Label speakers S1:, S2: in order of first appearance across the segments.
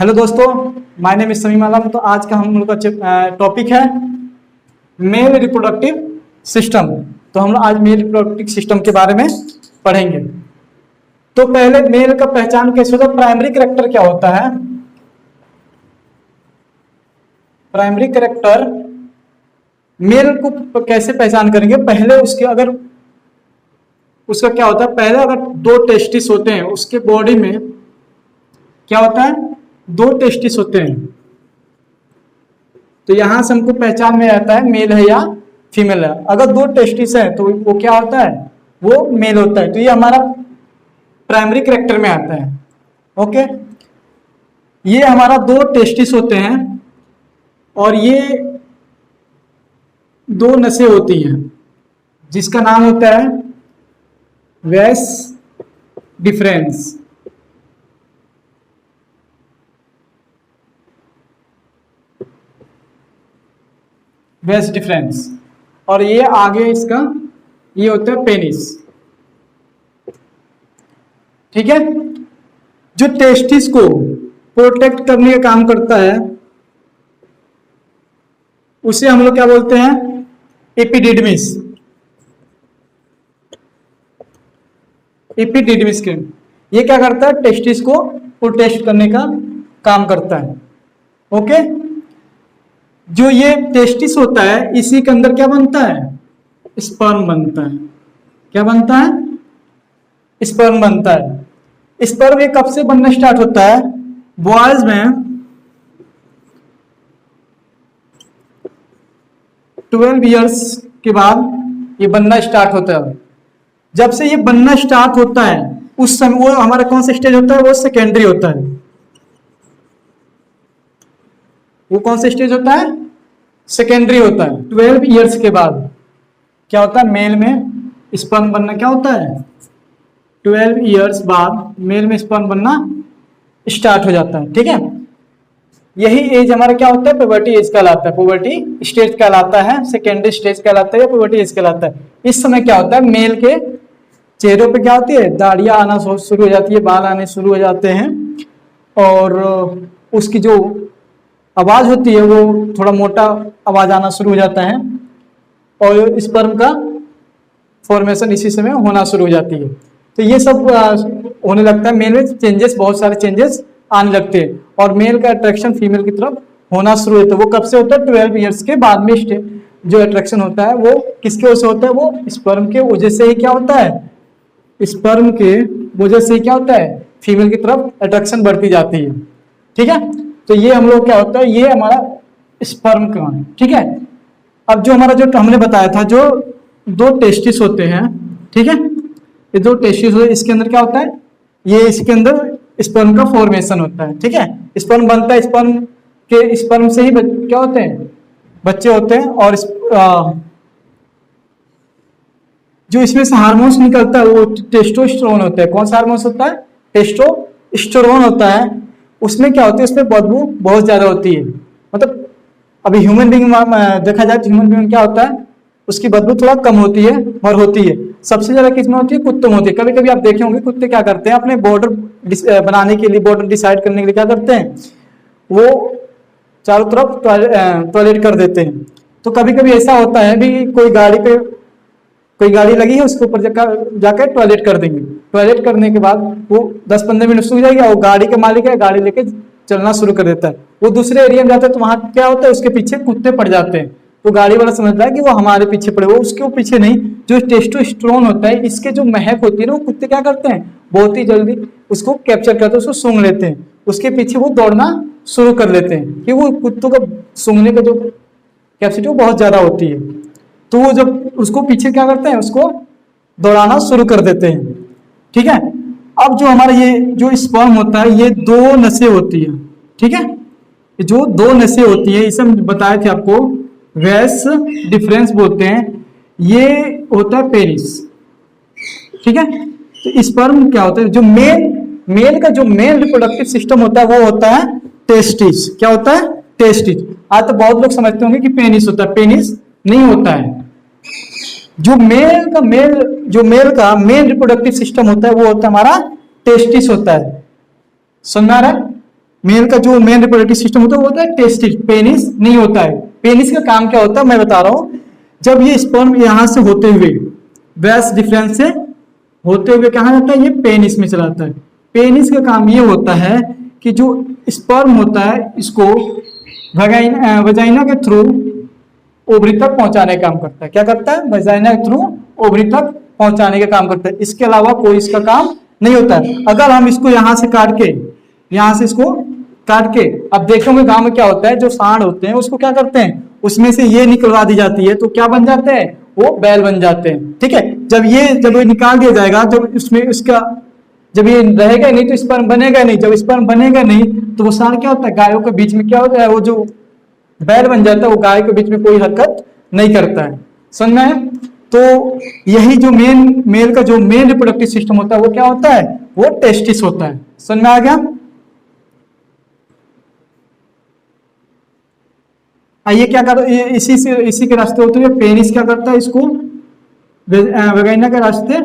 S1: Hello दोस्तों, my name is Sameem आलम। तो आज का हम लोग का टॉपिक है मेल रिप्रोडक्टिव सिस्टम। तो हम लोग आज मेल रिप्रोडक्टिव सिस्टम के बारे में पढ़ेंगे। तो पहले मेल का पहचान कैसे होता है, प्राइमरी कैरेक्टर क्या होता है। प्राइमरी कैरेक्टर मेल को कैसे पहचान करेंगे, पहले उसके अगर उसका क्या होता है, पहले अगर दो टेस्टिस होते हैं उसके बॉडी में क्या होता है, दो टेस्टिस होते हैं। तो यहां से हमको पहचान में आता है मेल है या फीमेल है। अगर दो टेस्टिस है तो वो क्या होता है, वो मेल होता है। तो ये हमारा प्राइमरी कैरेक्टर में आता है। ओके, ये हमारा दो टेस्टिस होते हैं और ये दो नसें होती हैं जिसका नाम होता है वेस डिफरेंस। वेस डिफरेंस और ये आगे इसका ये होता है पेनिस। ठीक है, जो टेस्टिस को प्रोटेक्ट करने का काम करता है उसे हम लोग क्या बोलते हैं, एपिडिडमिस। एपिडिडमिस के ये क्या करता है, टेस्टिस को प्रोटेक्ट करने का काम करता है। ओके, जो ये टेस्टिस होता है इसी के अंदर क्या बनता है, स्पर्म बनता है। क्या बनता है, स्पर्म बनता है। स्पर्म ये कब से बनना स्टार्ट होता है, बॉयज में 12 इयर्स के बाद ये बनना स्टार्ट होता है। जब से ये बनना स्टार्ट होता है उस समय वो हमारा कौन सा स्टेज होता है, वो सेकेंडरी होता है। वो कौन सा स्टेज होता है, सेकेंडरी होता है। 12 इयर्स के बाद क्या होता है, मेल में स्पर्म बनना क्या होता है, 12 इयर्स बाद मेल में स्पर्म बनना स्टार्ट हो जाता है। ठीक है, यही एज हमारा क्या होता है, पुबर्टी एज कहलाता है। पुबर्टी स्टेज कहलाता है, सेकेंडरी स्टेज कहलाता है या पुबर्टी एज कहलाता है। इस समय क्या होता है, मेल के चेहरों पे क्या होती है, दाढ़ियां आना शुरू हो जाती है, बाल आने शुरू हो जाते हैं और उसकी जो आवाज होती है वो थोड़ा मोटा आवाज आना शुरू हो जाता है और स्पर्म का फॉर्मेशन इसी समय होना शुरू हो जाती है। तो ये सब होने लगता है, मेल में चेंजेस, बहुत सारे चेंजेस आने लगते हैं और मेल का अट्रैक्शन फीमेल की तरफ होना शुरू होता है। वो कब से होता है, 12 इयर्स के बाद में जो अट्रैक्शन होता है वो किसके वजह से होता है, वो स्पर्म के वजह से ही क्या होता है, स्पर्म के वजह से क्या होता है, फीमेल की तरफ अट्रैक्शन बढ़ती जाती है। ठीक है, तो ये हम लोग क्या होता है, ये हमारा स्पर्म का है। ठीक है, अब जो हमारा जो हमने बताया था, जो दो टेस्टिस होते हैं, ठीक है, ये दो टेस्टिस होते हैं, इसके अंदर क्या होता है, ये इसके अंदर स्पर्म का फॉर्मेशन होता है। ठीक है, स्पर्म बनता है, स्पर्म से ही क्या होते हैं, बच्चे होते हैं। और जो इसमें से हार्मोन्स निकलता है वो टेस्टोस्टेरोन होता है। कौन सा हार्मोन्स होता है, टेस्टोस्टेरोन होता है। उसमें क्या होता है, उसमें बदबू बहुत ज्यादा होती है। मतलब अभी ह्यूमन बीइंग देखा जाए तो ह्यूमन बीइंग क्या होता है, उसकी बदबू थोड़ा कम होती है और होती है। सबसे ज्यादा किसमें होती है, कुत्तों में होती है। कभी कभी आप देखे होंगे कुत्ते क्या करते हैं, अपने बॉर्डर बनाने के लिए, बॉर्डर डिसाइड करने के लिए क्या करते हैं, वो चारों तरफ टॉयलेट कर देते हैं। तो कभी कभी ऐसा होता है भी कोई गाड़ी लगी है, उसके ऊपर जाकर टॉयलेट कर देंगे। टॉयलेट करने के बाद वो 10-15 मिनट सूख जाएगा, वो गाड़ी के मालिक है, गाड़ी लेके चलना शुरू कर देता है। वो दूसरे एरिया में जाता है तो वहां क्या होता है, उसके पीछे कुत्ते पड़ जाते हैं। तो गाड़ी वाला समझता है कि वो हमारे पीछे पड़े, वो उसके पीछे नहीं। जो टेस्टोस्टेरोन होता है, इसके जो महक होती है ना, वो कुत्ते क्या करते हैं, बहुत ही जल्दी उसको कैप्चर करते हैं, उसको सूंघ लेते हैं, उसके पीछे वो दौड़ना शुरू कर लेते हैं कि वो कुत्तों का सूंघने का जो कैपेसिटी वो बहुत ज्यादा होती है। तो वो जब उसको पीछे क्या करते हैं, उसको दौड़ाना शुरू कर देते हैं। ठीक है, अब जो हमारा ये जो स्पर्म होता है, ये दो नसें होती है। ठीक है, ये जो दो नसें होती है, इसे हम बताए थे आपको, वेस डिफरेंस बोलते हैं। ये होता है पेनिस। ठीक है, तो स्पर्म क्या होता है, जो मेल का जो मेल रिप्रोडक्टिव सिस्टम होता है वो होता है टेस्टिस। क्या होता है, टेस्टिस। आज तो बहुत लोग समझते होंगे कि पेनिस होता है, पेनिस नहीं होता है। जो मेल का मेल रिप्रोडक्टिव सिस्टम होता है वो होता है हमारा टेस्टिस होता है। समझ में आ रहा है, मेल का जो मेन रिप्रोडक्टिव सिस्टम होता है वो होता है टेस्टिस, पेनिस नहीं होता है। पेनिस का काम क्या होता है मैं बता रहा हूं, जब ये स्पर्म यहां से होते हुए वैस डिफरेंस से होते हुए कहा जाता है, ये पेनिस में चला जाता है। पेनिस का काम ये होता है कि जो स्पर्म होता है इसको वजाइना के थ्रू ओवरी तक पहुंचाने का काम करता है। क्या करता है? वजाइना के थ्रू ओवरी तक पहुंचाने का काम करता है। इसके अलावा कोई इसका काम नहीं होता है। अगर हम इसको यहां से काट के, यहां से इसको काट के, अब देखोगे गांव में क्या होता है, जो सांड होते हैं उसको क्या करते हैं, उसमें से ये निकलवा दी जाती है, तो क्या बन जाते हैं, वो बैल बन जाते हैं। ठीक है, जब ये निकाल दिया जाएगा, जब उसमें उसका जब ये रहेगा नहीं तो स्पर्म बनेगा नहीं, जब स्पर्म बनेगा नहीं तो वो सांड क्या होता है, गायों के बीच में क्या होता है, वो जो बैल बन जाता है वो गाय के बीच में कोई हरकत नहीं करता है। समझ में है? तो यही जो मेल का जो मेन रिप्रोडक्टिव सिस्टम होता है वो क्या होता है, वो टेस्टिस होता है। समझ में आ गया? ये क्या कर, इसी के रास्ते होते हुए पेनिस क्या करता है, इसको वैगिना के रास्ते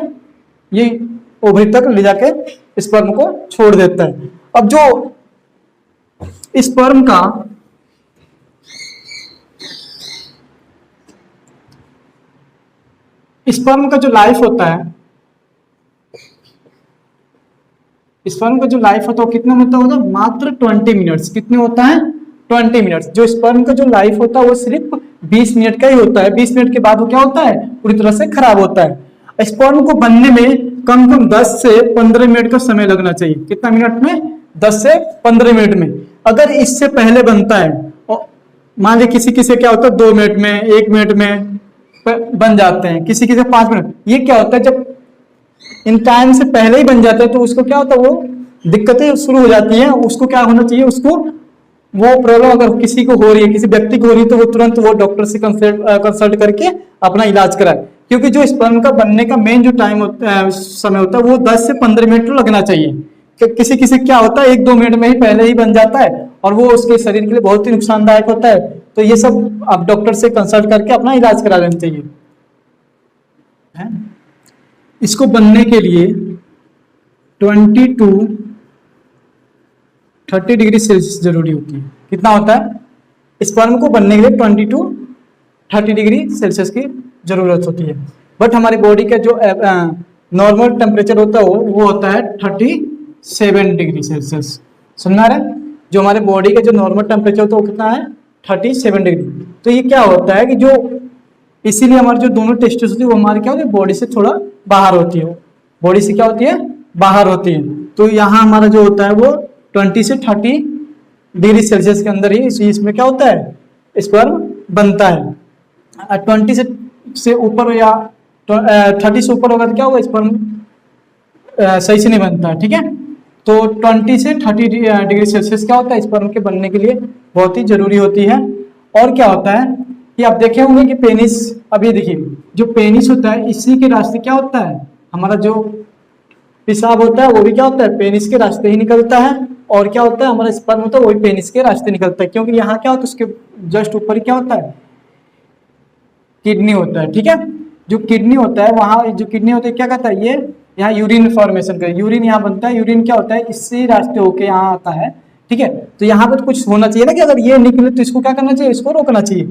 S1: ये ओवरी तक ले जाके स्पर्म को छोड़ देता है। अब जो स्पर्म का जो लाइफ होता है, स्पर्म का जो लाइफ होता है वो कितना होता होगा, मात्र 20 मिनट्स। कितने होता है? 20 मिनट्स। जो स्पर्म का जो लाइफ होता है वो सिर्फ 20 मिनट का ही होता है। 20 मिनट के बाद वो क्या होता है, पूरी तरह से खराब होता है। स्पर्म को बनने में कम से कम 10 से 15 मिनट का समय लगना चाहिए। कितना मिनट में? 10 से 15 मिनट में। अगर इससे पहले बनता है, मान लीजिए किसी किसी क्या होता है 2 मिनट में, 1 मिनट में बन जाते हैं, किसी किसी 5 मिनट। ये क्या होता है, जब इन टाइम से पहले ही बन जाते हैं तो उसको क्या होता है, वो दिक्कतें शुरू हो जाती हैं। उसको क्या होना चाहिए, उसको वो प्रॉब्लम अगर किसी को हो रही है, किसी व्यक्ति को हो रही है, तो वो तुरंत वो डॉक्टर से कंसल्ट करके अपना इलाज कराए। क्योंकि जो स्पर्म का बनने का मेन जो टाइम होता है, समय होता है, वो 10 से 15 मिनट तो लगना चाहिए। किसी किसी क्या होता है 1-2 मिनट में ही पहले ही बन जाता है और वो उसके शरीर के लिए बहुत ही नुकसानदायक होता है। तो ये सब आप डॉक्टर से कंसल्ट करके अपना इलाज करा लेना चाहिए। इसको बनने के लिए 20 to 30 डिग्री सेल्सियस जरूरी होती है। कितना होता है स्पर्म को बनने के लिए? 20 to 30 डिग्री सेल्सियस की जरूरत होती है। बट हमारी बॉडी का जो नॉर्मल टेम्परेचर होता है वो होता है 37 डिग्री सेल्सियस। सुनना रहे, जो हमारे बॉडी का जो नॉर्मल टेम्परेचर होता है वो कितना है, 37 डिग्री। तो ये क्या होता है कि जो इसीलिए हमारे जो दोनों टेस्टिस होती है वो हमारे क्या होती है, बॉडी से थोड़ा बाहर होती है। बॉडी से क्या होती है, बाहर होती है। तो यहाँ हमारा जो होता है वो 20 से 30 डिग्री सेल्सियस के अंदर ही इसमें क्या होता है, स्पर्म बनता है। 20 से ऊपर या 30 से ऊपर होगा तो क्या होगा, स्पर्म सही से नहीं बनता है। ठीक है, तो 20 से 30 डिग्री सेल्सियस क्या होता है, स्पर्म के बनने के लिए बहुत ही जरूरी होती है। और क्या होता है कि आप देखे होंगे कि पेनिस, अब ये देखिए जो पेनिस होता है इसी के रास्ते क्या होता है, हमारा जो पेशाब होता है वो भी क्या होता है, पेनिस के रास्ते ही निकलता है। और क्या होता है, हमारा स्पर्म होता है वो भी पेनिस के रास्ते निकलता है। क्योंकि यहाँ क्या होता है, उसके जस्ट ऊपर ही क्या होता है, किडनी होता है। ठीक है, जो किडनी होता है, वहाँ जो किडनी होता है क्या कहता है, ये यहाँ यूरिन फॉर्मेशन कर, यूरिन यहाँ बनता है। यूरिन क्या होता है, इसी रास्ते होके यहाँ आता है। ठीक है, तो यहाँ पर कुछ होना चाहिए ना कि अगर ये निकले तो इसको क्या करना चाहिए, इसको रोकना चाहिए।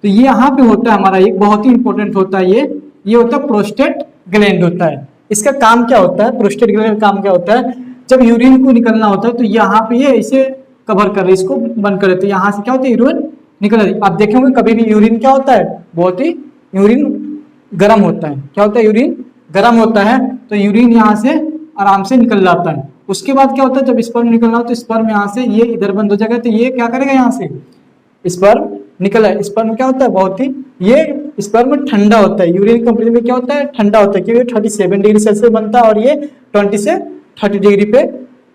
S1: तो ये यहाँ पे होता है हमारा एक बहुत ही इंपॉर्टेंट होता है, ये होता है प्रोस्टेट ग्लैंड होता है। इसका काम क्या होता है, प्रोस्टेट ग्लैंड का काम क्या होता है, जब यूरिन को निकलना होता है तो यहाँ पे ये इसे कवर कर रहे, इसको बंद कर रहे, तो यहाँ से क्या होता है, यूरिन निकल रही। आप देखेंगे कभी भी यूरिन क्या होता है, बहुत ही यूरिन गर्म होता है। क्या होता है, यूरिन गर्म होता है। तो यूरिन यहाँ से आराम से निकल जाता है। उसके बाद क्या होता है, जब स्पर्म निकलना हो तो स्पर्म यहाँ से ये इधर बंद हो जाएगा, तो ये क्या करेगा, यहाँ से स्पर्म निकला है। स्पर्म क्या होता है, बहुत ही ये स्पर्म ठंडा होता है। यूरिन कंपेरिजन में क्या होता है, ठंडा होता है, क्योंकि 37 डिग्री सेल्सियस बनता है और ये 20 से 30 डिग्री पे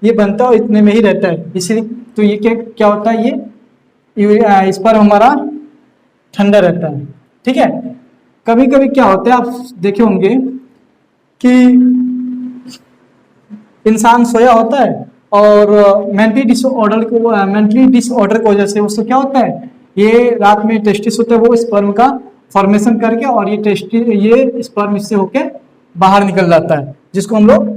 S1: ये बनता है और इतने में ही रहता है। इसीलिए तो ये क्या होता है, ये स्पर्म हमारा ठंडा रहता है। ठीक है, कभी कभी क्या होता है, आप देखे होंगे कि इंसान सोया होता है और मेंटली डिसऑर्डर की वजह से उसको क्या होता है, ये रात में टेस्टिस होता है, वो स्पर्म का फॉर्मेशन करके और ये स्पर्म इससे होके बाहर निकल जाता है, जिसको हम लोग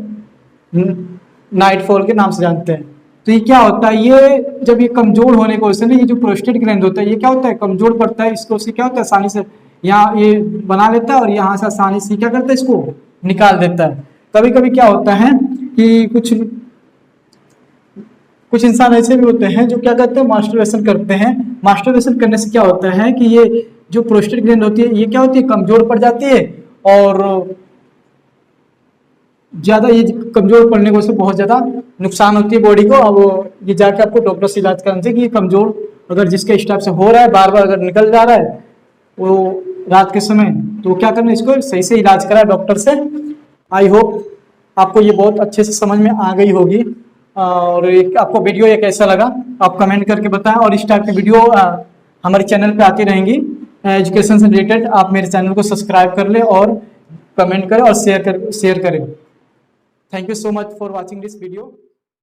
S1: नाइट फॉल के नाम से जानते हैं। तो ये क्या होता है, ये जब ये कमजोर होने की वजह से ना, ये जो प्रोस्टेट ग्लैंड होता है ये क्या होता है, कमजोर पड़ता है। इसको से क्या होता है, आसानी से यहाँ ये बना लेता है और यहाँ से आसानी से क्या करता है, इसको निकाल देता है। कभी कभी क्या होता है कि कुछ इंसान ऐसे भी होते हैं जो क्या करते हैं, मास्टरबेशन करते हैं। मास्टरबेशन करने से क्या होता है कि ये जो प्रोस्टेट ग्लैंड होती है ये क्या होती है, कमजोर पड़ जाती है, और ज्यादा ये कमजोर पड़ने की वजह से बहुत ज्यादा नुकसान होती है बॉडी को। अब ये जाके आपको डॉक्टर से इलाज कराना चाहिए कि ये कमजोर अगर जिसके इस टाइप से हो रहा है, बार बार अगर निकल जा रहा है वो रात के समय, तो क्या करना है, इसको सही से इलाज कराए डॉक्टर से। आई होप आपको ये बहुत अच्छे से समझ में आ गई होगी। और आपको वीडियो ये कैसा लगा आप कमेंट करके बताएं, और इस टाइप की वीडियो हमारे चैनल पे आती रहेंगी एजुकेशन से रिलेटेड। आप मेरे चैनल को सब्सक्राइब कर लें और कमेंट करें और शेयर करें। Thank you so much for watching this video.